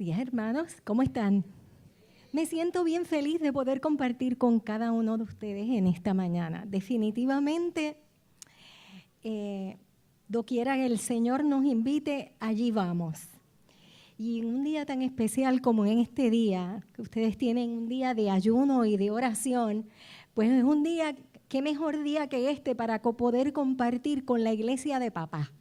días, hermanos. ¿Cómo están? Me siento bien feliz de poder compartir con cada uno de ustedes en esta mañana. Definitivamente, doquiera que el Señor nos invite, allí vamos. Y en un día tan especial como en este día, que ustedes tienen un día de ayuno y de oración, pues es un día, qué mejor día que este para poder compartir con la iglesia de papá,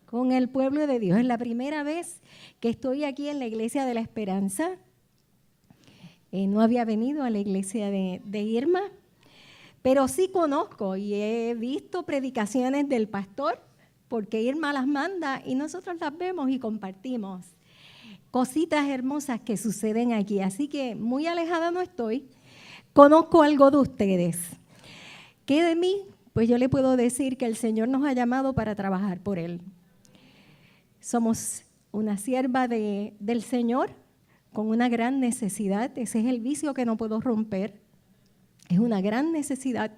con el pueblo de Dios. Es la primera vez que estoy aquí en la Iglesia de la Esperanza. No había venido a la iglesia de Irma, pero sí conozco y he visto predicaciones del pastor, porque Irma las manda y nosotros las vemos y compartimos cositas hermosas que suceden aquí. Así que muy alejada no estoy, conozco algo de ustedes. ¿Qué de mí? Pues yo le puedo decir que el Señor nos ha llamado para trabajar por Él. Somos una sierva del Señor con una gran necesidad. Ese es el vicio que no puedo romper. Es una gran necesidad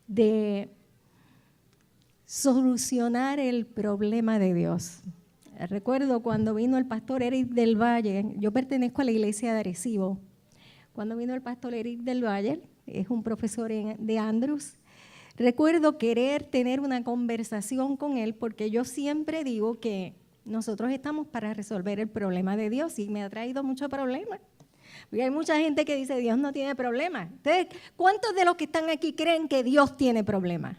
de solucionar el problema de Dios. Recuerdo cuando vino el pastor Eric del Valle, yo pertenezco a la iglesia de Arecibo. Cuando vino el pastor Eric del Valle, es un profesor de Andrews, recuerdo querer tener una conversación con él porque yo siempre digo que nosotros estamos para resolver el problema de Dios y me ha traído muchos problemas. Porque hay mucha gente que dice Dios no tiene problemas. Entonces, ¿cuántos de los que están aquí creen que Dios tiene problemas?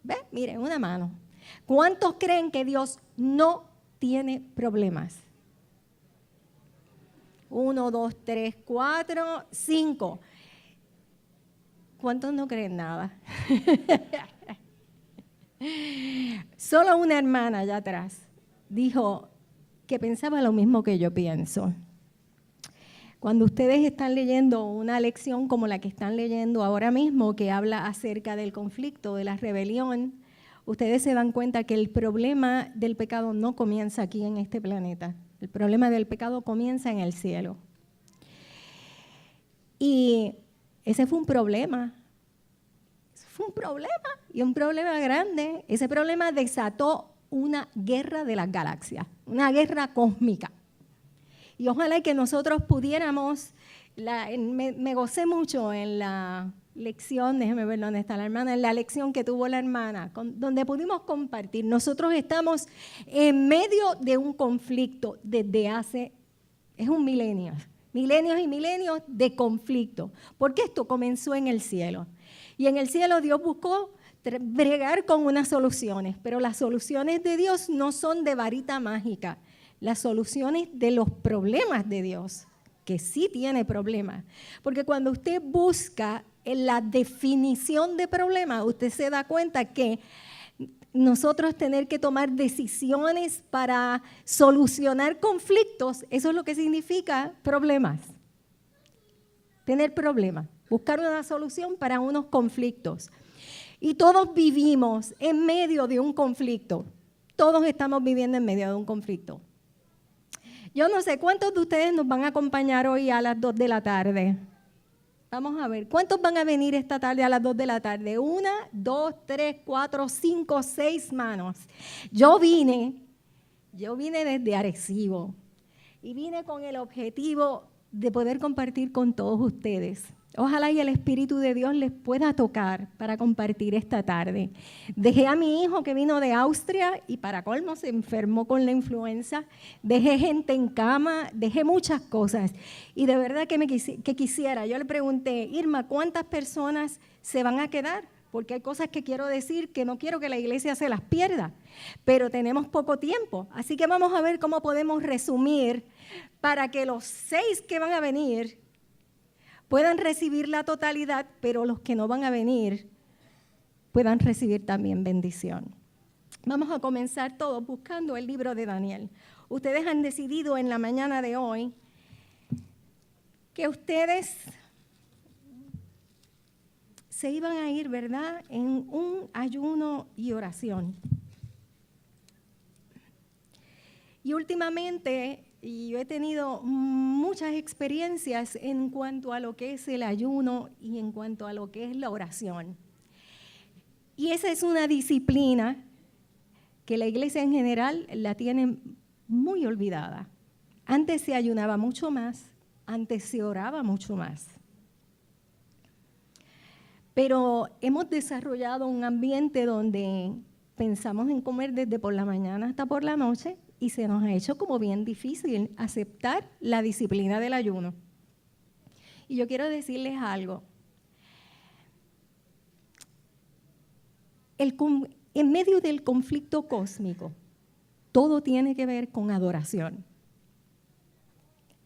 ¿Ves? Miren, una mano. ¿Cuántos creen que Dios no tiene problemas? 1, 2, 3, 4, 5. ¿Cuántos no creen nada? Solo una hermana allá atrás dijo que pensaba lo mismo que yo pienso. Cuando ustedes están leyendo una lección como la que están leyendo ahora mismo, que habla acerca del conflicto, de la rebelión, ustedes se dan cuenta que el problema del pecado no comienza aquí en este planeta. El problema del pecado comienza en el cielo. Y ese fue un problema. Fue un problema, y un problema grande. Ese problema desató una guerra de las galaxias, una guerra cósmica. Y ojalá que nosotros pudiéramos, me gocé mucho en la lección, déjeme ver dónde está la hermana, en la lección que tuvo la hermana, donde pudimos compartir. Nosotros estamos en medio de un conflicto desde hace, es un milenio, milenios y milenios de conflicto, porque esto comenzó en el cielo. Y en el cielo Dios buscó bregar con unas soluciones, pero las soluciones de Dios no son de varita mágica, las soluciones de los problemas de Dios, que sí tiene problemas. Porque cuando usted busca en la definición de problema, usted se da cuenta que nosotros tener que tomar decisiones para solucionar conflictos, eso es lo que significa problemas. Tener problemas. Buscar una solución para unos conflictos. Y todos vivimos en medio de un conflicto. Todos estamos viviendo en medio de un conflicto. Yo no sé, ¿cuántos de ustedes nos van a acompañar hoy a las 2 de la tarde? Vamos a ver, ¿cuántos van a venir esta tarde a las 2 de la tarde? 1, 2, 3, 4, 5, 6 manos. Yo vine desde Arecibo y vine con el objetivo de poder compartir con todos ustedes. Ojalá y el Espíritu de Dios les pueda tocar para compartir esta tarde. Dejé a mi hijo que vino de Austria y para colmo se enfermó con la influenza. Dejé gente en cama, dejé muchas cosas. Y de verdad que quisiera, yo le pregunté, Irma, ¿cuántas personas se van a quedar? Porque hay cosas que quiero decir que no quiero que la iglesia se las pierda, pero tenemos poco tiempo. Así que vamos a ver cómo podemos resumir para que los 6 que van a venir puedan recibir la totalidad, pero los que no van a venir puedan recibir también bendición. Vamos a comenzar todos buscando el libro de Daniel. Ustedes han decidido en la mañana de hoy que ustedes se iban a ir, ¿verdad?, en un ayuno y oración. Y últimamente, y yo he tenido muchas experiencias en cuanto a lo que es el ayuno y en cuanto a lo que es la oración. Y esa es una disciplina que la iglesia en general la tiene muy olvidada. Antes se ayunaba mucho más, antes se oraba mucho más. Pero hemos desarrollado un ambiente donde pensamos en comer desde por la mañana hasta por la noche y se nos ha hecho como bien difícil aceptar la disciplina del ayuno. Y yo quiero decirles algo. En medio del conflicto cósmico, todo tiene que ver con adoración.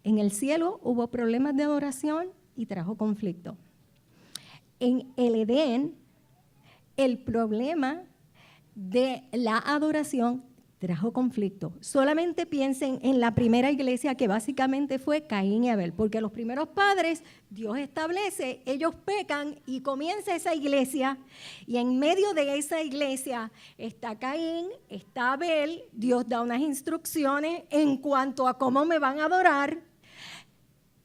En el cielo hubo problemas de adoración y trajo conflicto. En el Edén, el problema de la adoración trajo conflicto. Solamente piensen en la primera iglesia, que básicamente fue Caín y Abel, porque los primeros padres, Dios establece, ellos pecan y comienza esa iglesia, y en medio de esa iglesia está Caín, está Abel, Dios da unas instrucciones en cuanto a cómo me van a adorar.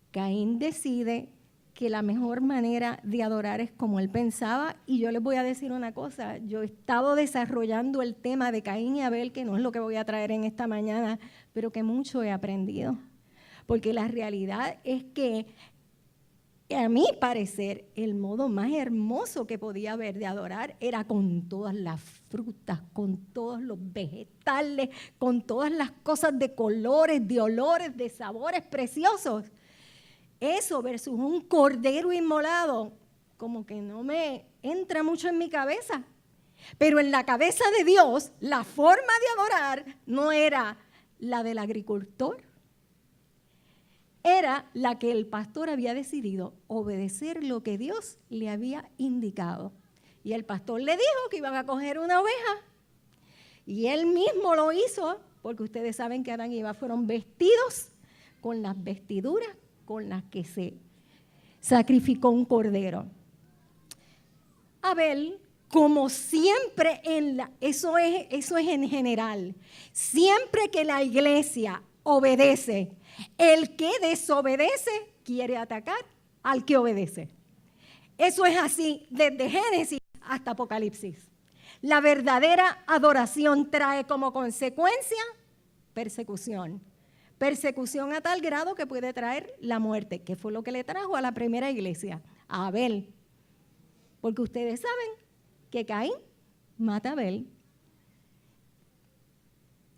Caín decide que la mejor manera de adorar es como él pensaba, y yo les voy a decir una cosa, yo he estado desarrollando el tema de Caín y Abel, que no es lo que voy a traer en esta mañana, pero que mucho he aprendido, porque la realidad es que, a mi parecer, el modo más hermoso que podía haber de adorar era con todas las frutas, con todos los vegetales, con todas las cosas de colores, de olores, de sabores preciosos. Eso versus un cordero inmolado, como que no me entra mucho en mi cabeza. Pero en la cabeza de Dios, la forma de adorar no era la del agricultor. Era la que el pastor había decidido obedecer lo que Dios le había indicado. Y el pastor le dijo que iban a coger una oveja. Y él mismo lo hizo, porque ustedes saben que Adán y Eva fueron vestidos con las vestiduras con las que se sacrificó un cordero. Abel, como siempre, eso es en general, siempre que la iglesia obedece, el que desobedece quiere atacar al que obedece. Eso es así desde Génesis hasta Apocalipsis. La verdadera adoración trae como consecuencia persecución. Persecución a tal grado que puede traer la muerte, que fue lo que le trajo a la primera iglesia, a Abel. Porque ustedes saben que Caín mata a Abel.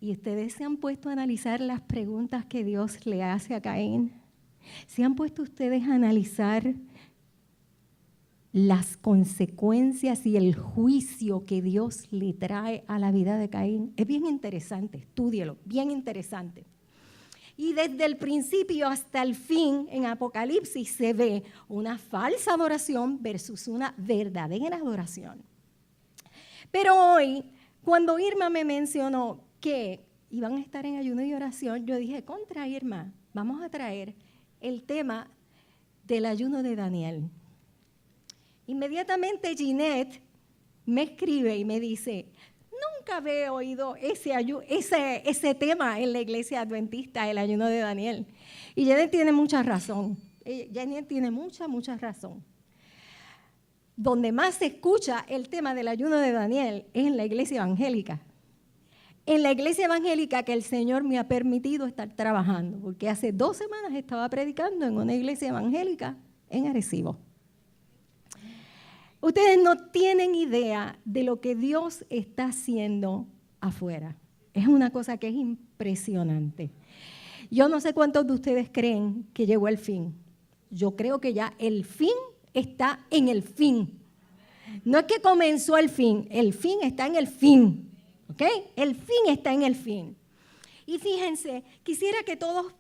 Y ustedes se han puesto a analizar las preguntas que Dios le hace a Caín. ¿Se han puesto ustedes a analizar las consecuencias y el juicio que Dios le trae a la vida de Caín? Es bien interesante, estúdielo, bien interesante. Y desde el principio hasta el fin, en Apocalipsis se ve una falsa adoración versus una verdadera adoración. Pero hoy, cuando Irma me mencionó que iban a estar en ayuno y oración, yo dije, contra Irma, vamos a traer el tema del ayuno de Daniel. Inmediatamente Ginette me escribe y me dice, nunca había oído ese tema en la iglesia adventista, el ayuno de Daniel. Y Ginette tiene mucha razón. Ginette tiene mucha razón. Donde más se escucha el tema del ayuno de Daniel es en la iglesia evangélica. En la iglesia evangélica que el Señor me ha permitido estar trabajando, porque hace 2 semanas estaba predicando en una iglesia evangélica en Arecibo. Ustedes no tienen idea de lo que Dios está haciendo afuera. Es una cosa que es impresionante. Yo no sé cuántos de ustedes creen que llegó el fin. Yo creo que ya el fin está en el fin. No es que comenzó el fin está en el fin. ¿Ok? El fin está en el fin. Y fíjense, quisiera que todos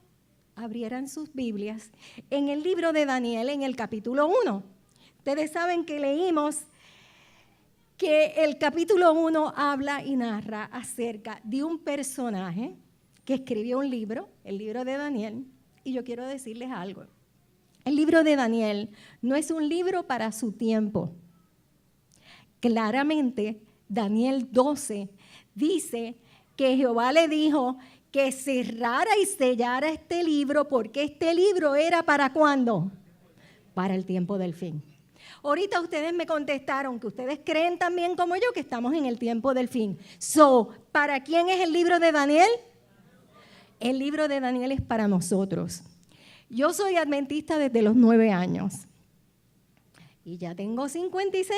abrieran sus Biblias en el libro de Daniel, en el capítulo 1. Ustedes saben que leímos que el capítulo 1 habla y narra acerca de un personaje que escribió un libro, el libro de Daniel, y yo quiero decirles algo. El libro de Daniel no es un libro para su tiempo. Claramente, Daniel 12 dice que Jehová le dijo que cerrara y sellara este libro, porque este libro era ¿para cuándo? Para el tiempo del fin. Ahorita ustedes me contestaron que ustedes creen también como yo que estamos en el tiempo del fin. ¿Para quién es el libro de Daniel? el libro de Daniel es para nosotros. Yo soy adventista desde los 9 años y ya tengo 56.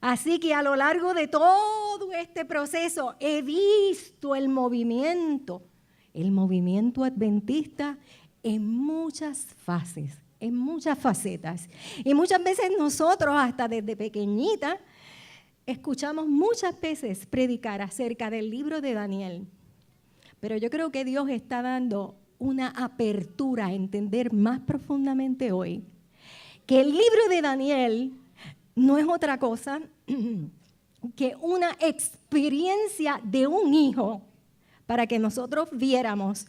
Así que a lo largo de todo este proceso he visto el movimiento adventista en muchas fases, en muchas facetas. Y muchas veces nosotros, hasta desde pequeñita, escuchamos muchas veces predicar acerca del libro de Daniel. Pero yo creo que Dios está dando una apertura a entender más profundamente hoy que el libro de Daniel no es otra cosa que una experiencia de un hijo para que nosotros viéramos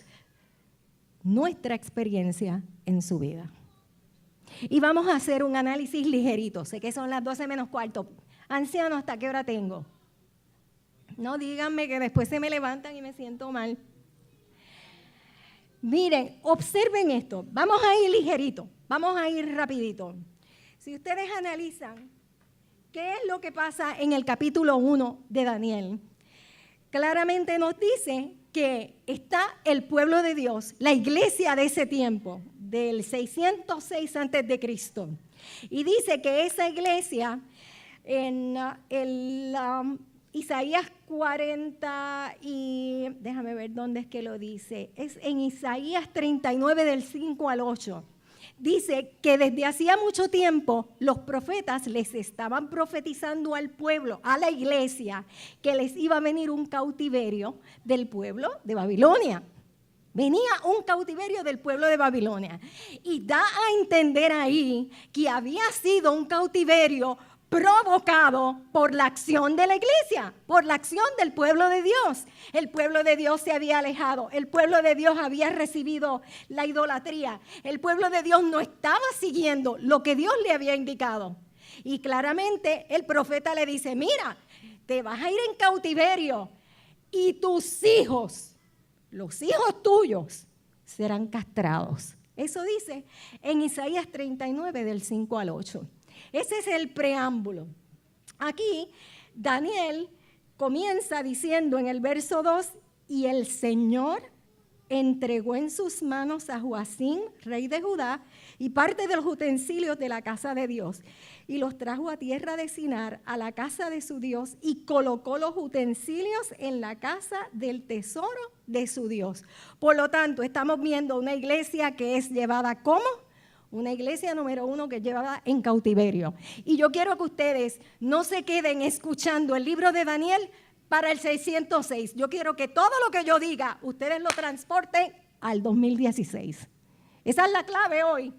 nuestra experiencia en su vida. Y vamos a hacer un análisis ligerito. Sé que son las 12 menos cuarto. Anciano, ¿hasta qué hora tengo? No, díganme que después se me levantan y me siento mal. Miren, observen esto. Vamos a ir ligerito, vamos a ir rapidito. Si ustedes analizan qué es lo que pasa en el capítulo 1 de Daniel, claramente nos dice que está el pueblo de Dios, la iglesia de ese tiempo, del 606 a.C. Y dice que esa iglesia, en Isaías 40 y, déjame ver dónde es que lo dice, es en Isaías 39 del 5 al 8. Dice que desde hacía mucho tiempo los profetas les estaban profetizando al pueblo, a la iglesia, que les iba a venir un cautiverio del pueblo de Babilonia. Venía un cautiverio del pueblo de Babilonia. Y da a entender ahí que había sido un cautiverio provocado por la acción de la iglesia, por la acción del pueblo de Dios. El pueblo de Dios se había alejado, el pueblo de Dios había recibido la idolatría, el pueblo de Dios no estaba siguiendo lo que Dios le había indicado. Y claramente el profeta le dice, mira, te vas a ir en cautiverio y tus hijos, los hijos tuyos, serán castrados. Eso dice en Isaías 39 del 5 al 8. Ese es el preámbulo. Aquí Daniel comienza diciendo en el verso 2, y el Señor entregó en sus manos a Joacim, rey de Judá, y parte de los utensilios de la casa de Dios, y los trajo a tierra de Sinar, a la casa de su Dios, y colocó los utensilios en la casa del tesoro de su Dios. Por lo tanto, estamos viendo una iglesia que es llevada como una iglesia número 1 que llevaba en cautiverio. Y yo quiero que ustedes no se queden escuchando el libro de Daniel para el 606. Yo quiero que todo lo que yo diga, ustedes lo transporten al 2016. Esa es la clave hoy.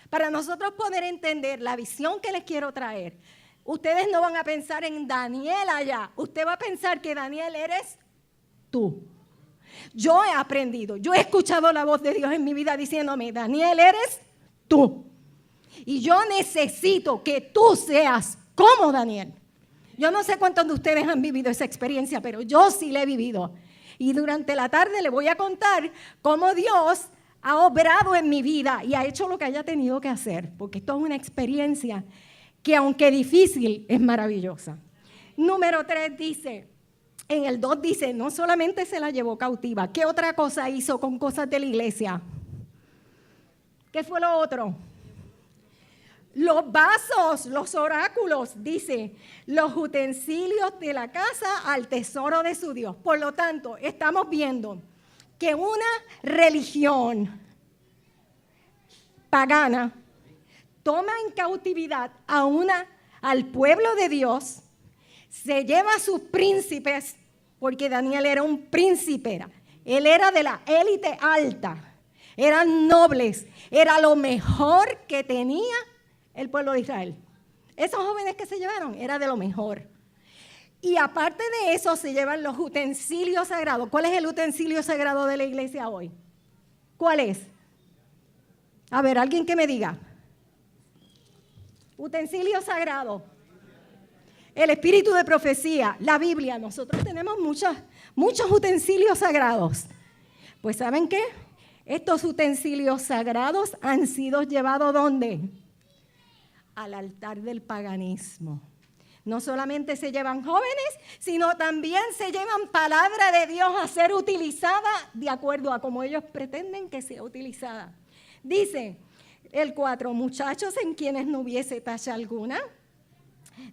Para nosotros poder entender la visión que les quiero traer. Ustedes no van a pensar en Daniel allá. Usted va a pensar que Daniel eres tú. Yo he aprendido, yo he escuchado la voz de Dios en mi vida diciéndome, Daniel eres tú. Y yo necesito que tú seas como Daniel. Yo no sé cuántos de ustedes han vivido esa experiencia, pero yo sí la he vivido. Y durante la tarde le voy a contar cómo Dios ha obrado en mi vida y ha hecho lo que haya tenido que hacer, porque esto es una experiencia que, aunque difícil, es maravillosa. Número 3 dice, en el 2 dice, no solamente se la llevó cautiva, ¿qué otra cosa hizo con cosas de la iglesia? ¿Qué fue lo otro? Los vasos, los oráculos, dice, los utensilios de la casa al tesoro de su Dios. Por lo tanto, estamos viendo que una religión pagana toma en cautividad al pueblo de Dios, se lleva a sus príncipes, porque Daniel era un príncipe, él era de la élite alta. Eran nobles, era lo mejor que tenía el pueblo de Israel. Esos jóvenes que se llevaron era de lo mejor. Y aparte de eso se llevan los utensilios sagrados. ¿Cuál es el utensilio sagrado de la iglesia hoy? ¿Cuál es? A ver, alguien que me diga. Utensilio sagrado. El espíritu de profecía, la Biblia. Nosotros tenemos muchos utensilios sagrados. Pues ¿saben qué? Estos utensilios sagrados han sido llevados ¿dónde? Al altar del paganismo. No solamente se llevan jóvenes, sino también se llevan palabra de Dios a ser utilizada de acuerdo a como ellos pretenden que sea utilizada. Dice el 4, muchachos en quienes no hubiese tacha alguna,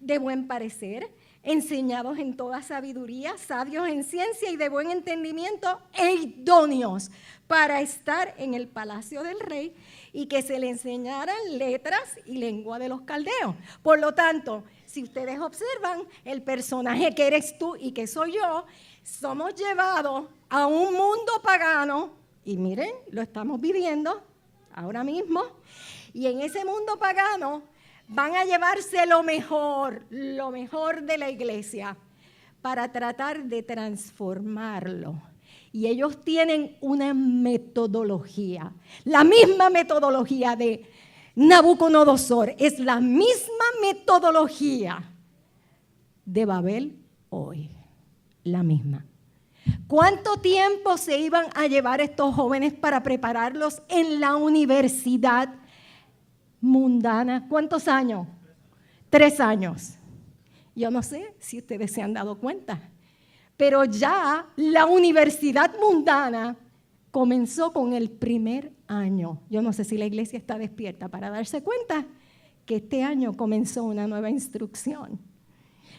de buen parecer, enseñados en toda sabiduría, sabios en ciencia y de buen entendimiento e idóneos para estar en el palacio del rey y que se le enseñaran letras y lengua de los caldeos. Por lo tanto, si ustedes observan, el personaje que eres tú y que soy yo, somos llevados a un mundo pagano y miren, lo estamos viviendo ahora mismo, y en ese mundo pagano van a llevarse lo mejor de la iglesia para tratar de transformarlo. Y ellos tienen una metodología, la misma metodología de Nabucodonosor, es la misma metodología de Babel hoy, la misma. ¿Cuánto tiempo se iban a llevar estos jóvenes para prepararlos en la universidad mundana? ¿Cuántos años? 3 años. Yo no sé si ustedes se han dado cuenta, pero ya la universidad mundana comenzó con el primer año. Yo no sé si la iglesia está despierta para darse cuenta que este año comenzó una nueva instrucción.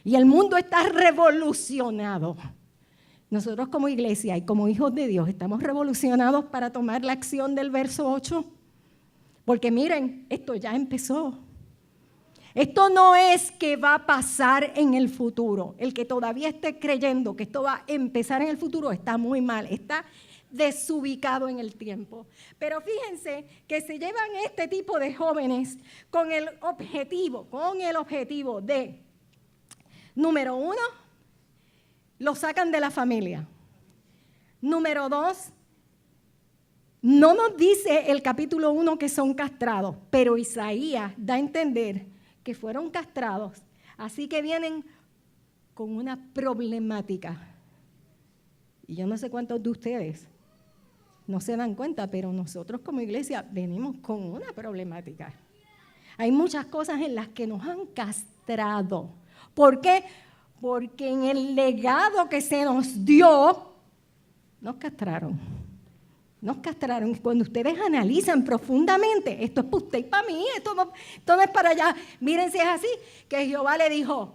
Y el mundo está revolucionado. Nosotros como iglesia y como hijos de Dios estamos revolucionados para tomar la acción del verso 8. Porque miren, esto ya empezó. Esto no es que va a pasar en el futuro. El que todavía esté creyendo que esto va a empezar en el futuro está muy mal, está desubicado en el tiempo. Pero fíjense que se llevan este tipo de jóvenes con el objetivo de, número 1, los sacan de la familia. Número 2, no nos dice el capítulo 1 que son castrados, pero Isaías da a entender que fueron castrados, así que vienen con una problemática. Y yo no sé cuántos de ustedes no se dan cuenta, pero nosotros como iglesia venimos con una problemática. Hay muchas cosas en las que nos han castrado. ¿Por qué? Porque en el legado que se nos dio, nos castraron. Nos castraron. Cuando ustedes analizan profundamente, esto es para usted y para mí, esto no es para allá. Miren si es así, que Jehová le dijo,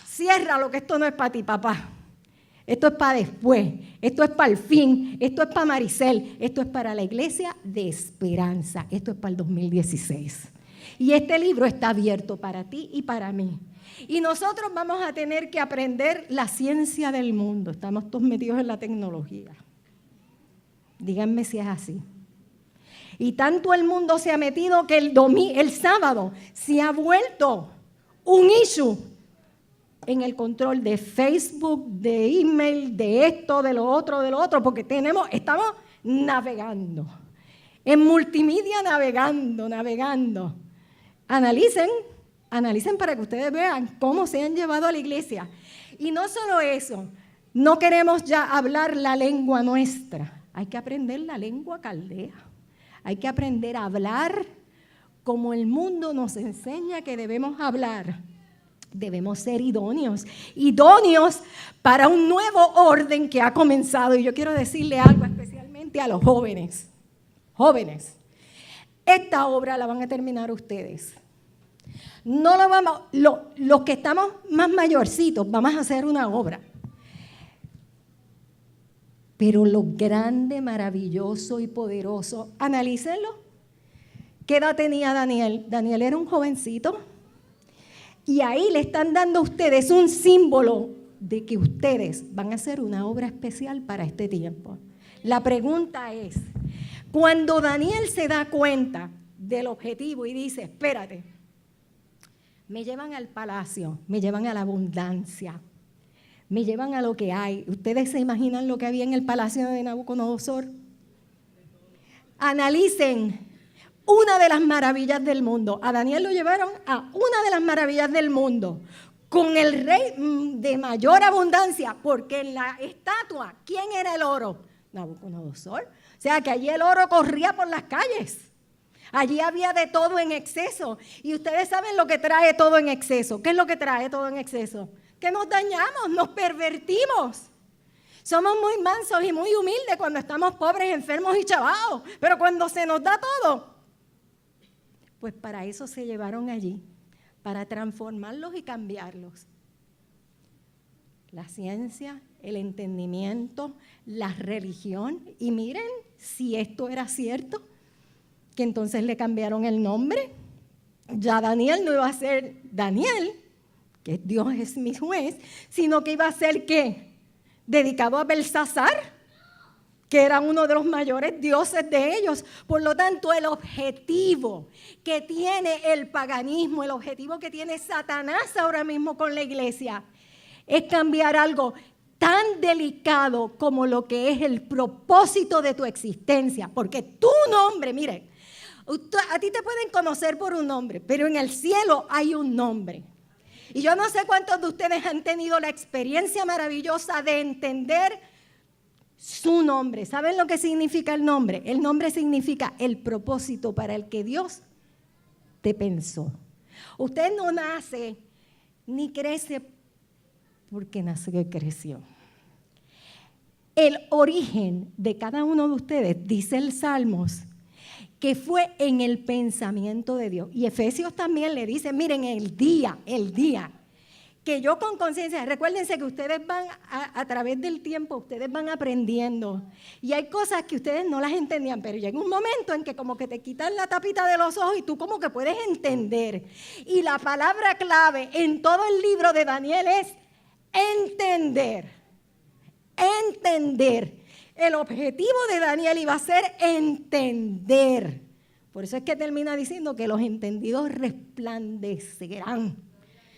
ciérralo, que esto no es para ti, papá. Esto es para después, esto es para el fin, esto es para Maricel, esto es para la iglesia de esperanza, esto es para el 2016. Y este libro está abierto para ti y para mí. Y nosotros vamos a tener que aprender la ciencia del mundo. Estamos todos metidos en la tecnología. Díganme si es así. Y tanto el mundo se ha metido que el sábado se ha vuelto un issue en el control de Facebook, de email, de esto, de lo otro, porque estamos navegando. En multimedia navegando. Analicen para que ustedes vean cómo se han llevado a la iglesia. Y no solo eso, no queremos ya hablar la lengua nuestra. Hay que aprender la lengua caldea. Hay que aprender a hablar como el mundo nos enseña que debemos hablar. Debemos ser idóneos para un nuevo orden que ha comenzado. Y yo quiero decirle algo especialmente a los jóvenes. Jóvenes, esta obra la van a terminar ustedes. No la vamos, los que estamos más mayorcitos, vamos a hacer una obra. Pero lo grande, maravilloso y poderoso, analícenlo. ¿Qué edad tenía Daniel? Daniel era un jovencito. Y ahí le están dando a ustedes un símbolo de que ustedes van a hacer una obra especial para este tiempo. La pregunta es, cuando Daniel se da cuenta del objetivo y dice, espérate, me llevan al palacio, me llevan a la abundancia, me llevan a lo que hay. ¿Ustedes se imaginan lo que había en el palacio de Nabucodonosor? Analicen una de las maravillas del mundo. A Daniel lo llevaron a una de las maravillas del mundo, con el rey de mayor abundancia, porque en la estatua, ¿quién era el oro? Nabucodonosor. O sea que allí el oro corría por las calles. Allí había de todo en exceso. Y ustedes saben lo que trae todo en exceso. ¿Qué es lo que trae todo en exceso? Que nos dañamos, nos pervertimos. Somos muy mansos y muy humildes cuando estamos pobres, enfermos y chavados. Pero cuando se nos da todo, pues para eso se llevaron allí, para transformarlos y cambiarlos. La ciencia, el entendimiento, la religión. Y miren, si esto era cierto, que entonces le cambiaron el nombre. Ya Daniel no iba a ser Daniel, que Dios es mi juez, sino que iba a ser ¿qué? Dedicado a Belsasar, que era uno de los mayores dioses de ellos. Por lo tanto, el objetivo que tiene el paganismo, el objetivo que tiene Satanás ahora mismo con la iglesia, es cambiar algo tan delicado como lo que es el propósito de tu existencia. Porque tu nombre, mire, a ti te pueden conocer por un nombre, pero en el cielo hay un nombre. Y yo no sé cuántos de ustedes han tenido la experiencia maravillosa de entender su nombre. ¿Saben lo que significa el nombre? El nombre significa el propósito para el que Dios te pensó. Usted no nace ni crece porque nació y creció. El origen de cada uno de ustedes, dice el Salmos, que fue en el pensamiento de Dios. Y Efesios también le dice, miren, el día, que yo con conciencia, recuérdense que ustedes van a través del tiempo, ustedes van aprendiendo. Y hay cosas que ustedes no las entendían, pero llega un momento en que como que te quitan la tapita de los ojos y tú como que puedes entender. Y la palabra clave en todo el libro de Daniel es entender. Entender. El objetivo de Daniel iba a ser entender. Por eso es que termina diciendo que los entendidos resplandecerán.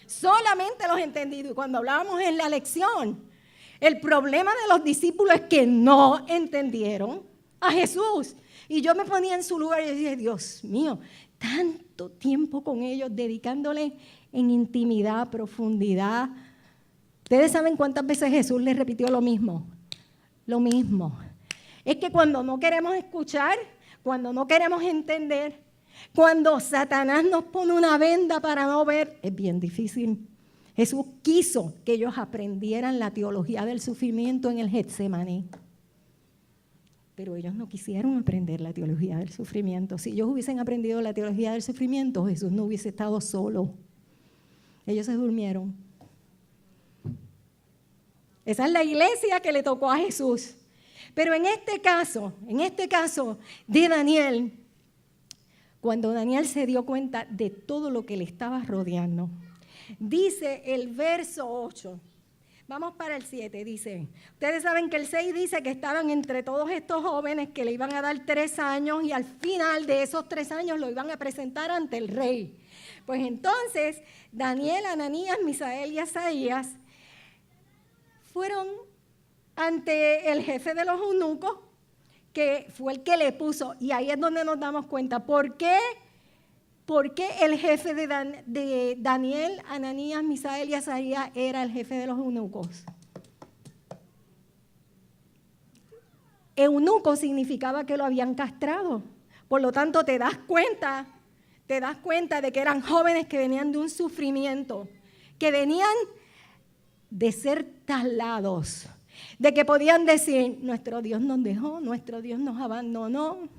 Solamente los entendidos. Y cuando hablábamos en la lección, el problema de los discípulos es que no entendieron a Jesús. Y yo me ponía en su lugar y decía, Dios mío, tanto tiempo con ellos, dedicándole en intimidad, profundidad. Ustedes saben cuántas veces Jesús les repitió lo mismo. Lo mismo. Es que cuando no queremos escuchar, cuando no queremos entender, cuando Satanás nos pone una venda para no ver, es bien difícil. Jesús quiso que ellos aprendieran la teología del sufrimiento en el Getsemaní. Pero ellos no quisieron aprender la teología del sufrimiento. Si ellos hubiesen aprendido la teología del sufrimiento, Jesús no hubiese estado solo. Ellos se durmieron. Esa es la iglesia que le tocó a Jesús. Pero en este caso de Daniel, cuando Daniel se dio cuenta de todo lo que le estaba rodeando, dice el verso 8, vamos para el 7, dice, ustedes saben que el 6 dice que estaban entre todos estos jóvenes que le iban a dar 3 años y al final de esos 3 años lo iban a presentar ante el rey. Pues entonces Daniel, Ananías, Misael y Azaías fueron ante el jefe de los eunucos, que fue el que le puso, y ahí es donde nos damos cuenta, ¿por qué el jefe de Daniel, Ananías, Misael y Azaías era el jefe de los eunucos? Eunuco significaba que lo habían castrado, por lo tanto te das cuenta de que eran jóvenes que venían de un sufrimiento, que venían de ser talados, de que podían decir, nuestro Dios nos dejó, nuestro Dios nos abandonó,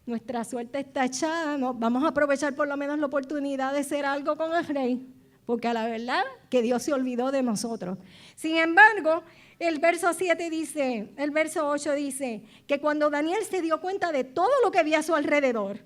nuestra suerte está echada, vamos a aprovechar por lo menos la oportunidad de hacer algo con el rey, porque a la verdad que Dios se olvidó de nosotros. Sin embargo, el verso 8 dice que cuando Daniel se dio cuenta de todo lo que había a su alrededor,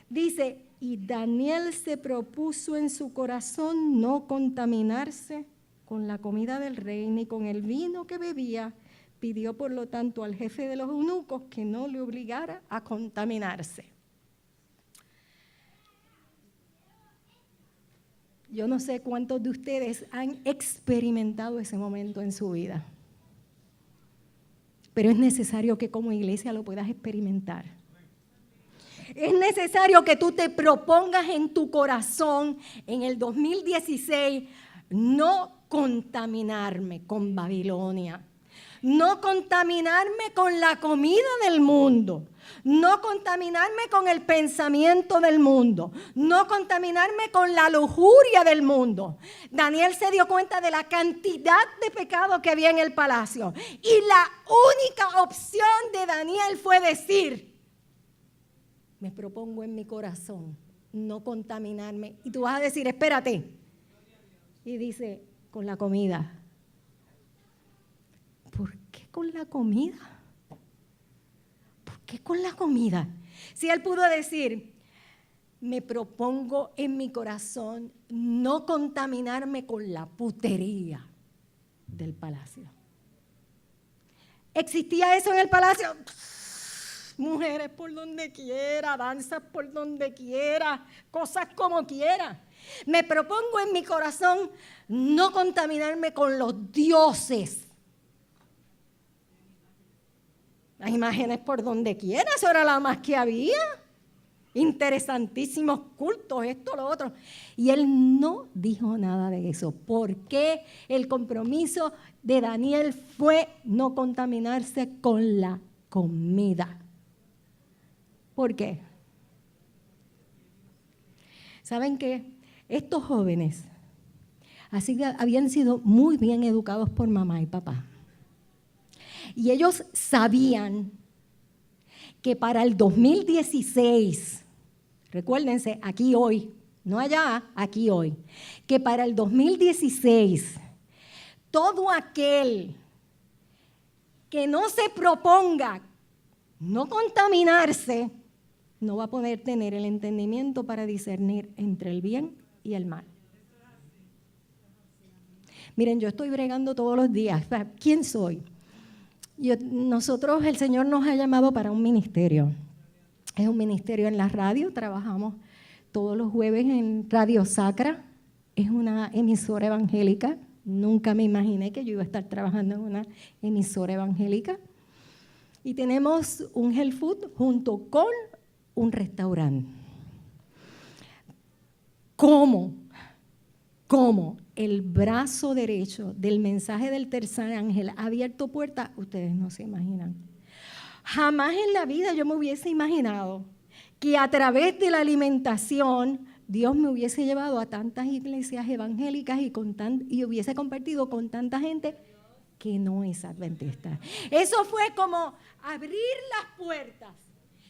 dice, y Daniel se propuso en su corazón no contaminarse con la comida del rey, ni con el vino que bebía. Pidió, por lo tanto, al jefe de los eunucos que no le obligara a contaminarse. Yo no sé cuántos de ustedes han experimentado ese momento en su vida, pero es necesario que como iglesia lo puedas experimentar. Es necesario que tú te propongas en tu corazón, en el 2016, no contaminarme con Babilonia, no contaminarme con la comida del mundo, no contaminarme con el pensamiento del mundo, no contaminarme con la lujuria del mundo. Daniel se dio cuenta de la cantidad de pecado que había en el palacio y la única opción de Daniel fue decir: me propongo en mi corazón no contaminarme. Y tú vas a decir: espérate. Y dice: con la comida. ¿Por qué con la comida? ¿Por qué con la comida? Si él pudo decir: me propongo en mi corazón no contaminarme con la putería del palacio. ¿Existía eso en el palacio? Mujeres por donde quiera, danzas por donde quiera, cosas como quiera. Me propongo en mi corazón no contaminarme con los dioses. Las imágenes por donde quiera, eso era la más que había. Interesantísimos cultos, esto, lo otro. Y él no dijo nada de eso, porque el compromiso de Daniel fue no contaminarse con la comida. ¿Por qué? ¿Saben qué? Estos jóvenes así que habían sido muy bien educados por mamá y papá. Y ellos sabían que para el 2016, recuérdense, aquí hoy, no allá, aquí hoy, que para el 2016, todo aquel que no se proponga no contaminarse, no va a poder tener el entendimiento para discernir entre el bien y el mal. Miren, yo estoy bregando todos los días. ¿Quién soy? Nosotros, el Señor nos ha llamado para un ministerio. Es un ministerio en la radio, trabajamos todos los jueves en Radio Sacra. Es una emisora evangélica. Nunca me imaginé que yo iba a estar trabajando en una emisora evangélica. Y tenemos un health food junto con un restaurante. ¿Cómo el brazo derecho del mensaje del tercer ángel ha abierto puertas? Ustedes no se imaginan. Jamás en la vida yo me hubiese imaginado que a través de la alimentación Dios me hubiese llevado a tantas iglesias evangélicas y hubiese compartido con tanta gente que no es adventista. Eso fue como abrir las puertas.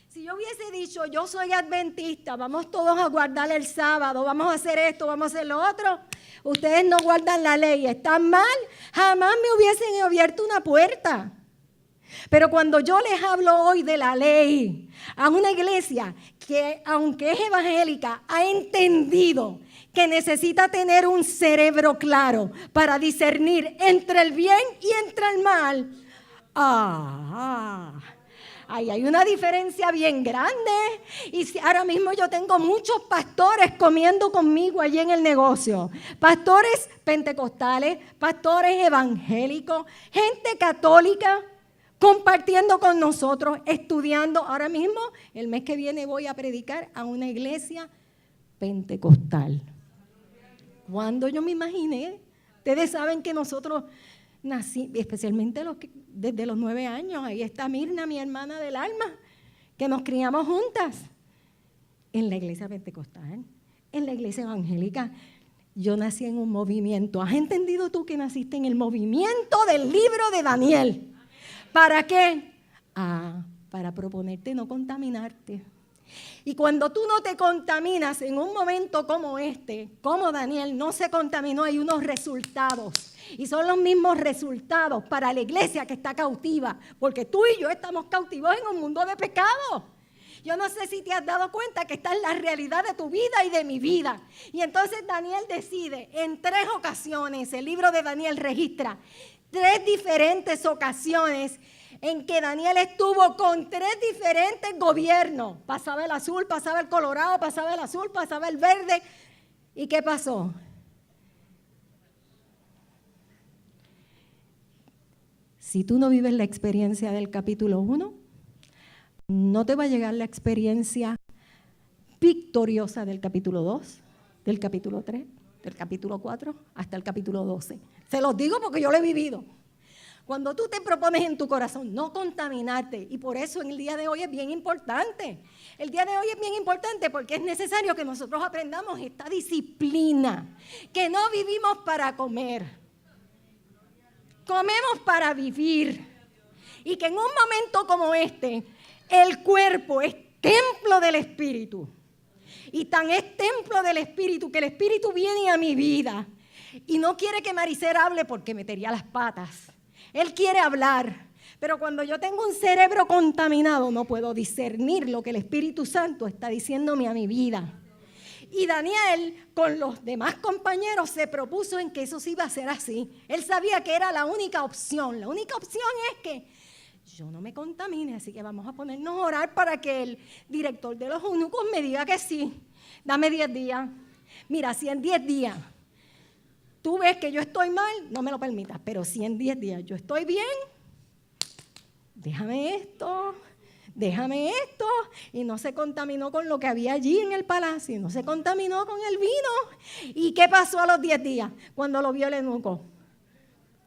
Si yo hubiese dicho: yo soy adventista, vamos todos a guardar el sábado, vamos a hacer esto, vamos a hacer lo otro, ustedes no guardan la ley, están mal, jamás me hubiesen abierto una puerta. Pero cuando yo les hablo hoy de la ley a una iglesia que, aunque es evangélica, ha entendido que necesita tener un cerebro claro para discernir entre el bien y entre el mal, ahí hay una diferencia bien grande. Y ahora mismo yo tengo muchos pastores comiendo conmigo allí en el negocio. Pastores pentecostales, pastores evangélicos, gente católica compartiendo con nosotros, estudiando. Ahora mismo, el mes que viene voy a predicar a una iglesia pentecostal. Cuando yo me imaginé, ustedes saben que nosotros nací, especialmente desde los 9 años, ahí está Mirna, mi hermana del alma, que nos criamos juntas en la iglesia pentecostal, en la iglesia evangélica. Yo nací en un movimiento. ¿Has entendido tú que naciste en el movimiento del libro de Daniel? ¿Para qué? Para proponerte no contaminarte. Y cuando tú no te contaminas en un momento como este, como Daniel no se contaminó, hay unos resultados. Y son los mismos resultados para la iglesia que está cautiva, porque tú y yo estamos cautivos en un mundo de pecado. Yo no sé si te has dado cuenta que esta es la realidad de tu vida y de mi vida. Y entonces Daniel decide en 3 ocasiones, el libro de Daniel registra 3 diferentes ocasiones en que Daniel estuvo con 3 diferentes gobiernos. Pasaba el azul, pasaba el colorado, pasaba el azul, pasaba el verde. ¿Y qué pasó? Si tú no vives la experiencia del capítulo 1, no te va a llegar la experiencia victoriosa del capítulo 2, del capítulo 3, del capítulo 4, hasta el capítulo 12. Se los digo porque yo lo he vivido. Cuando tú te propones en tu corazón no contaminarte, y por eso en el día de hoy es bien importante. El día de hoy es bien importante porque es necesario que nosotros aprendamos esta disciplina, que no vivimos para comer, comemos para vivir. Y que en un momento como este, el cuerpo es templo del Espíritu. Y tan es templo del Espíritu que el Espíritu viene a mi vida y no quiere que Maricer hable porque metería las patas. Él quiere hablar, pero cuando yo tengo un cerebro contaminado no puedo discernir lo que el Espíritu Santo está diciéndome a mi vida. Y Daniel, con los demás compañeros, se propuso en que eso sí iba a ser así. Él sabía que era la única opción. La única opción es que yo no me contamine, así que vamos a ponernos a orar para que el director de los eunucos me diga que sí. Dame 10 días. Mira, si en 10 días tú ves que yo estoy mal, no me lo permitas, pero si en 10 días yo estoy bien, déjame esto, y no se contaminó con lo que había allí en el palacio, no se contaminó con el vino. ¿Y qué pasó a los 10 días cuando lo vio el eunuco?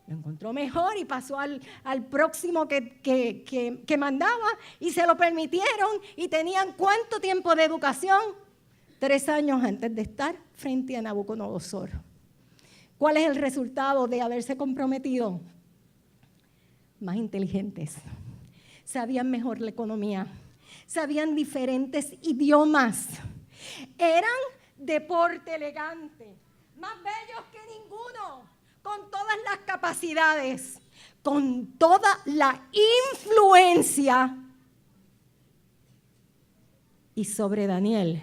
Lo encontró mejor y pasó al próximo que mandaba y se lo permitieron y tenían ¿cuánto tiempo de educación? 3 años antes de estar frente a Nabucodonosor. ¿Cuál es el resultado de haberse comprometido? Más inteligentes, sabían mejor la economía, sabían diferentes idiomas, eran de porte elegante, más bellos que ninguno, con todas las capacidades, con toda la influencia. Y sobre Daniel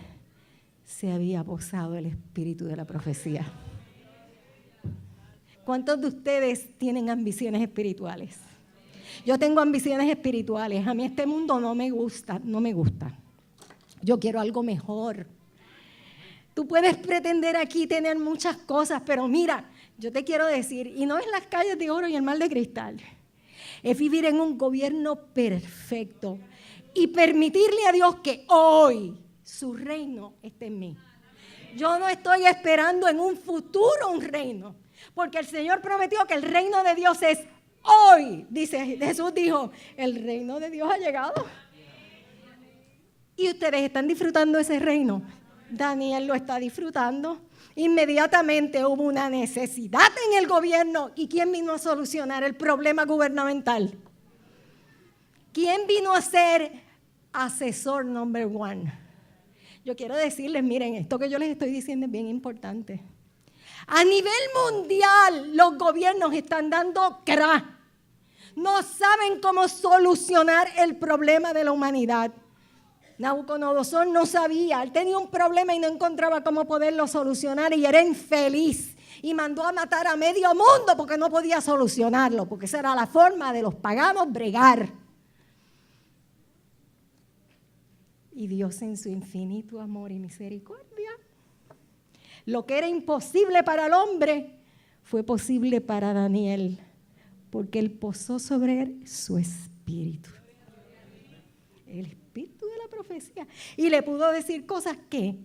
se había posado el espíritu de la profecía. ¿Cuántos de ustedes tienen ambiciones espirituales? Yo tengo ambiciones espirituales. A mí este mundo no me gusta. Yo quiero algo mejor. Tú puedes pretender aquí tener muchas cosas, pero mira, yo te quiero decir, y no es las calles de oro y el mar de cristal, es vivir en un gobierno perfecto y permitirle a Dios que hoy su reino esté en mí. Yo no estoy esperando en un futuro un reino, porque el Señor prometió que el reino de Dios es hoy. Dice, Jesús dijo, el reino de Dios ha llegado. Y ustedes están disfrutando ese reino. Daniel lo está disfrutando. Inmediatamente hubo una necesidad en el gobierno. ¿Y quién vino a solucionar el problema gubernamental? ¿Quién vino a ser asesor number 1? Yo quiero decirles, miren, esto que yo les estoy diciendo es bien importante. A nivel mundial, los gobiernos están dando crack. No saben cómo solucionar el problema de la humanidad. Nabucodonosor no sabía, él tenía un problema y no encontraba cómo poderlo solucionar y era infeliz. Y mandó a matar a medio mundo porque no podía solucionarlo, porque esa era la forma de los paganos bregar. Y Dios en su infinito amor y misericordia, lo que era imposible para el hombre, fue posible para Daniel, porque él posó sobre él su espíritu. El espíritu de la profecía. Y le pudo decir cosas que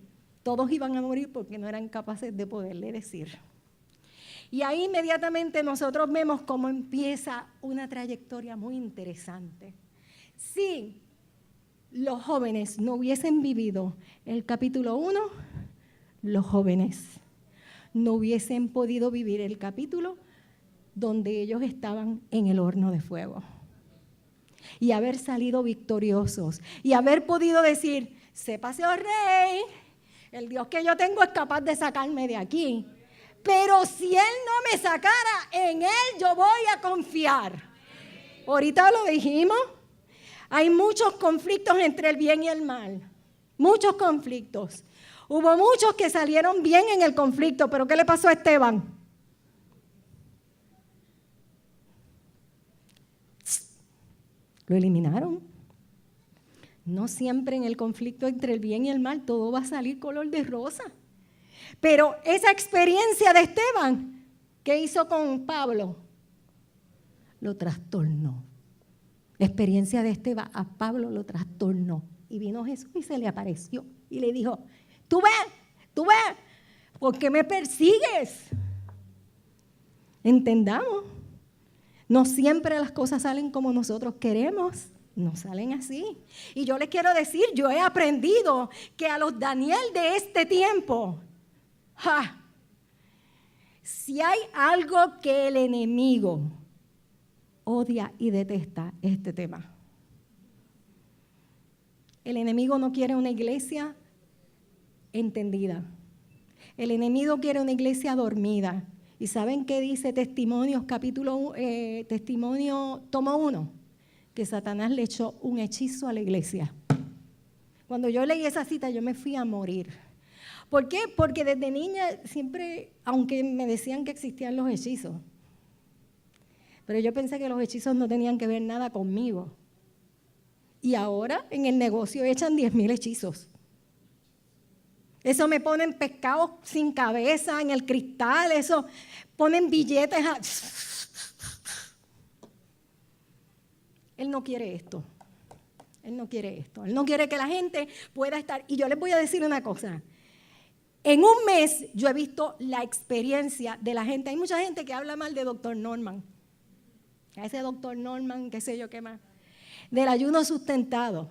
todos iban a morir porque no eran capaces de poderle decir. Y ahí inmediatamente nosotros vemos cómo empieza una trayectoria muy interesante. Si los jóvenes no hubiesen vivido el capítulo 1, los jóvenes no hubiesen podido vivir el capítulo donde ellos estaban en el horno de fuego. Y haber salido victoriosos. Y haber podido decir, sépase, oh rey, el Dios que yo tengo es capaz de sacarme de aquí. Pero si Él no me sacara, en Él yo voy a confiar. Ahorita lo dijimos. Hay muchos conflictos entre el bien y el mal. Muchos conflictos. Hubo muchos que salieron bien en el conflicto, pero ¿qué le pasó a Esteban? Lo eliminaron. No siempre en el conflicto entre el bien y el mal todo va a salir color de rosa. Pero esa experiencia de Esteban, ¿qué hizo con Pablo? Lo trastornó. La experiencia de Esteban a Pablo lo trastornó. Y vino Jesús y se le apareció y le dijo, tú ves, ¿por qué me persigues? Entendamos. No siempre las cosas salen como nosotros queremos. No salen así. Y yo les quiero decir, yo he aprendido que a los Daniel de este tiempo, si hay algo que el enemigo odia y detesta, es este tema. El enemigo no quiere una iglesia entendida. El enemigo quiere una iglesia dormida. ¿Y saben qué dice Testimonios, Testimonio, tomo 1? Que Satanás le echó un hechizo a la iglesia. Cuando yo leí esa cita, yo me fui a morir. ¿Por qué? Porque desde niña siempre, aunque me decían que existían los hechizos, pero yo pensé que los hechizos no tenían que ver nada conmigo. Y ahora en el negocio echan 10,000 hechizos. Eso me ponen pescados sin cabeza en el cristal, eso ponen billetes a... Él no quiere esto. Él no quiere esto. Él no quiere que la gente pueda estar... Y yo les voy a decir una cosa. En un mes yo he visto la experiencia de la gente. Hay mucha gente que habla mal de Dr. Norman. A ese Dr. Norman, qué sé yo qué más. Del ayuno sustentado.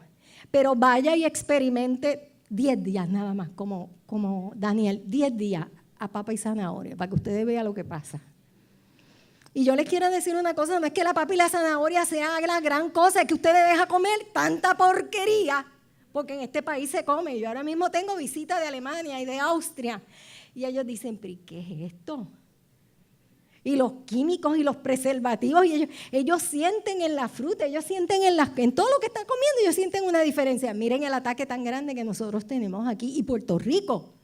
Pero vaya y experimente 10 días nada más, como Daniel. 10 días a papa y zanahoria, para que ustedes vean lo que pasa. Y yo les quiero decir una cosa, no es que la papa y la zanahoria sea la gran cosa, es que usted le deja comer tanta porquería, porque en este país se come. Yo ahora mismo tengo visitas de Alemania y de Austria, y ellos dicen, ¿pero qué es esto? Y los químicos y los preservativos, y ellos sienten en la fruta, ellos sienten en todo lo que están comiendo, ellos sienten una diferencia. Miren el ataque tan grande que nosotros tenemos aquí, y Puerto Rico,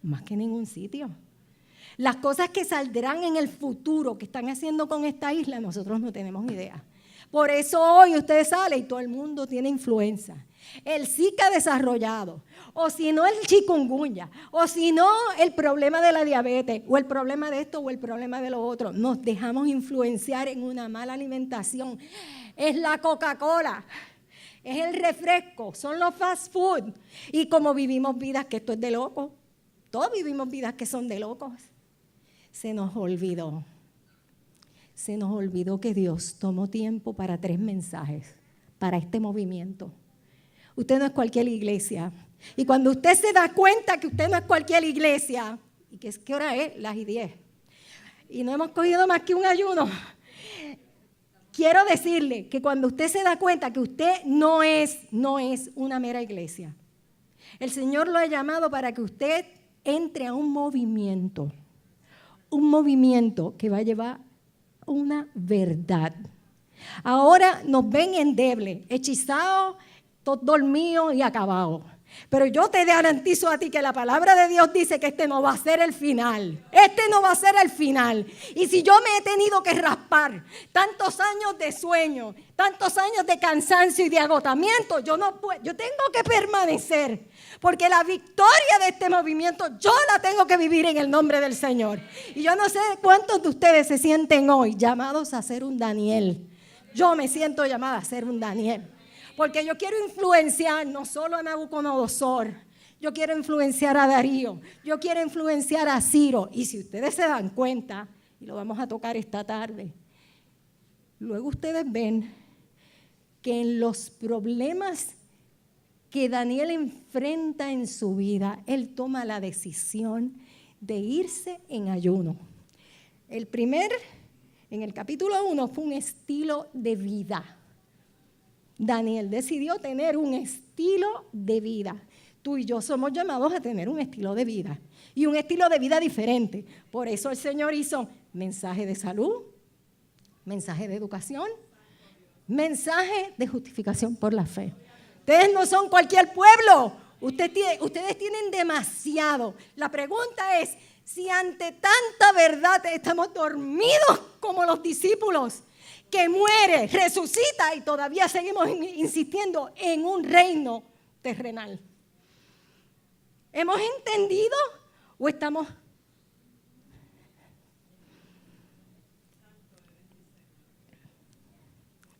más que ningún sitio. Las cosas que saldrán en el futuro que están haciendo con esta isla, nosotros no tenemos idea. Por eso hoy usted sale y todo el mundo tiene influenza. El Zika desarrollado, o si no el chikungunya, o si no el problema de la diabetes, o el problema de esto, o el problema de lo otro. Nos dejamos influenciar en una mala alimentación. Es la Coca-Cola, es el refresco, son los fast food. Y como vivimos vidas que esto es de locos, todos vivimos vidas que son de locos. Se nos olvidó que Dios tomó tiempo para 3 mensajes, para este movimiento. Usted no es cualquier iglesia. Y cuando usted se da cuenta que usted no es cualquier iglesia, ¿y qué hora es? Las 10. Y no hemos cogido más que un ayuno. Quiero decirle que cuando usted se da cuenta que usted no es una mera iglesia, el Señor lo ha llamado para que usted entre a un movimiento que va a llevar una verdad. Ahora nos ven endebles, hechizados, todos dormidos y acabados. Pero yo te garantizo a ti que la palabra de Dios dice que este no va a ser el final. Este no va a ser el final. Y si yo me he tenido que raspar tantos años de sueño, tantos años de cansancio y de agotamiento, yo tengo que permanecer. Porque la victoria de este movimiento yo la tengo que vivir en el nombre del Señor. Y yo no sé cuántos de ustedes se sienten hoy llamados a ser un Daniel. Yo me siento llamada a ser un Daniel. Porque yo quiero influenciar no solo a Nabucodonosor, yo quiero influenciar a Darío, yo quiero influenciar a Ciro. Y si ustedes se dan cuenta, y lo vamos a tocar esta tarde, luego ustedes ven que en los problemas que Daniel enfrenta en su vida, él toma la decisión de irse en ayuno. En el capítulo 1 fue un estilo de vida. Daniel decidió tener un estilo de vida. Tú y yo somos llamados a tener un estilo de vida y un estilo de vida diferente. Por eso el Señor hizo mensaje de salud, mensaje de educación, mensaje de justificación por la fe. Ustedes no son cualquier pueblo, ustedes tienen demasiado. La pregunta es, si ante tanta verdad estamos dormidos como los discípulos, que muere, resucita y todavía seguimos insistiendo en un reino terrenal. ¿Hemos entendido o estamos?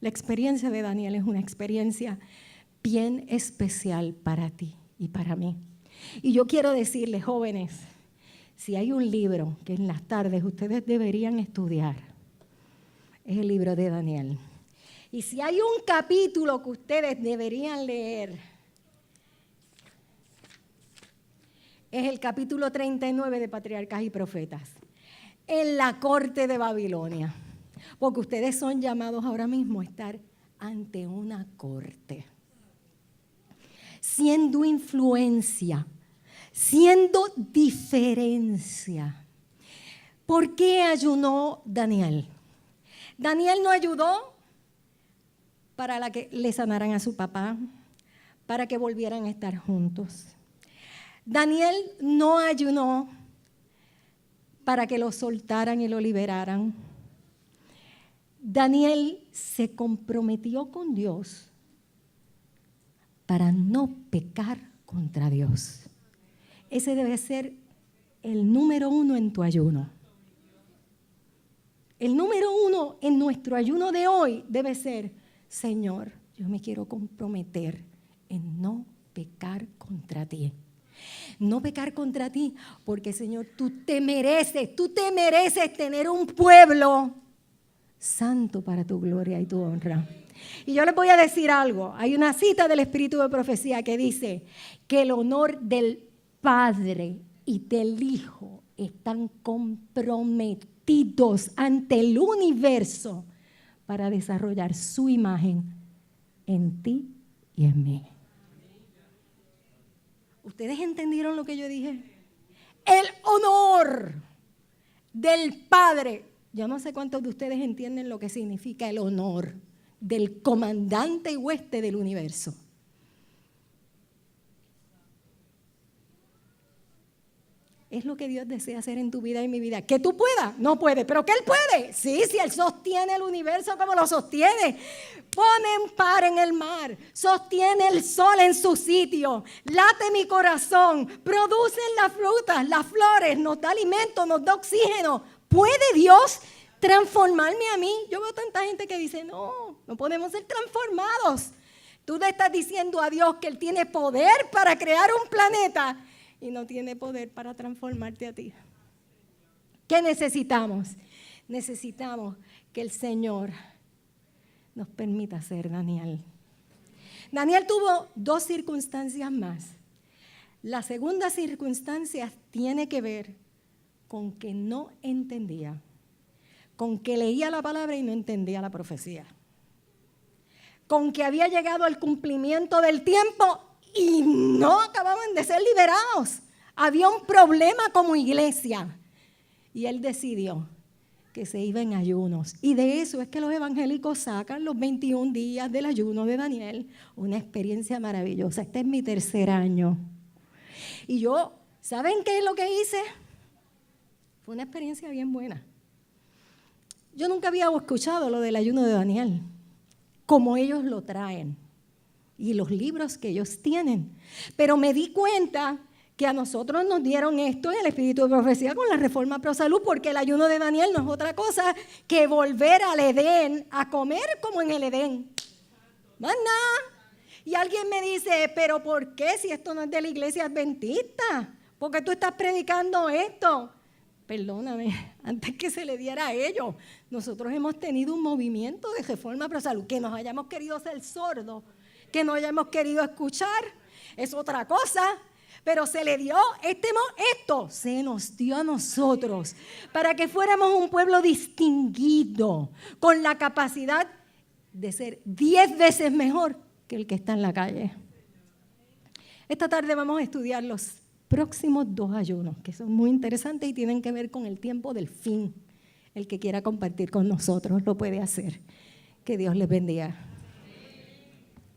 La experiencia de Daniel es una experiencia bien especial para ti y para mí. Y yo quiero decirles, jóvenes, si hay un libro que en las tardes ustedes deberían estudiar, es el libro de Daniel. Y si hay un capítulo que ustedes deberían leer, es el capítulo 39 de Patriarcas y Profetas, en la corte de Babilonia. Porque ustedes son llamados ahora mismo a estar ante una corte, siendo influencia, siendo diferencia. ¿Por qué ayunó Daniel? Daniel no ayudó para que le sanaran a su papá, para que volvieran a estar juntos. Daniel no ayunó para que lo soltaran y lo liberaran. Daniel se comprometió con Dios para no pecar contra Dios. Ese debe ser el número 1 en tu ayuno. El número 1 en nuestro ayuno de hoy debe ser: Señor, yo me quiero comprometer en no pecar contra ti. No pecar contra ti, porque Señor, tú te mereces tener un pueblo santo para tu gloria y tu honra. Y yo les voy a decir algo. Hay una cita del Espíritu de Profecía que dice que el honor del Padre y del Hijo están comprometidos ante el universo para desarrollar su imagen en ti y en mí. ¿Ustedes entendieron lo que yo dije? El honor del Padre. Yo no sé cuántos de ustedes entienden lo que significa el honor del comandante y hueste del universo. Es lo que Dios desea hacer en tu vida y en mi vida. Que tú puedas, no puedes, pero que Él puede. Sí, si Él sostiene el universo como lo sostiene. Pone en par en el mar, sostiene el sol en su sitio, late mi corazón, producen las frutas, las flores, nos da alimento, nos da oxígeno. ¿Puede Dios transformarme a mí? Yo veo tanta gente que dice, no podemos ser transformados. Tú le estás diciendo a Dios que Él tiene poder para crear un planeta y no tiene poder para transformarte a ti. ¿Qué necesitamos? Necesitamos que el Señor nos permita ser Daniel. Daniel tuvo 2 circunstancias más. La segunda circunstancia tiene que ver con que no entendía, con que leía la palabra y no entendía la profecía, con que había llegado al cumplimiento del tiempo y no acababan de ser liberados. Había un problema como iglesia y él decidió que se iba en ayunos. Y de eso es que los evangélicos sacan los 21 días del ayuno de Daniel. Una experiencia maravillosa. Este es mi 3er año. Y yo, ¿saben qué es lo que hice? Fue una experiencia bien buena. Yo nunca había escuchado lo del ayuno de Daniel, como ellos lo traen y los libros que ellos tienen. Pero me di cuenta que a nosotros nos dieron esto en el Espíritu de Profecía con la Reforma Pro Salud, porque el ayuno de Daniel no es otra cosa que volver al Edén, a comer como en el Edén. Más nada. Y alguien me dice, ¿pero por qué si esto no es de la iglesia adventista? ¿Por qué tú estás predicando esto? Perdóname, antes que se le diera a ellos, nosotros hemos tenido un movimiento de Reforma Pro Salud. Que nos hayamos querido ser sordos, que no hayamos querido escuchar, es otra cosa. Pero se le dio, esto se nos dio a nosotros para que fuéramos un pueblo distinguido, con la capacidad de ser 10 veces mejor que el que está en la calle. Esta tarde vamos a estudiar los próximos 2 ayunos, que son muy interesantes y tienen que ver con el tiempo del fin. El que quiera compartir con nosotros lo puede hacer. Que Dios les bendiga.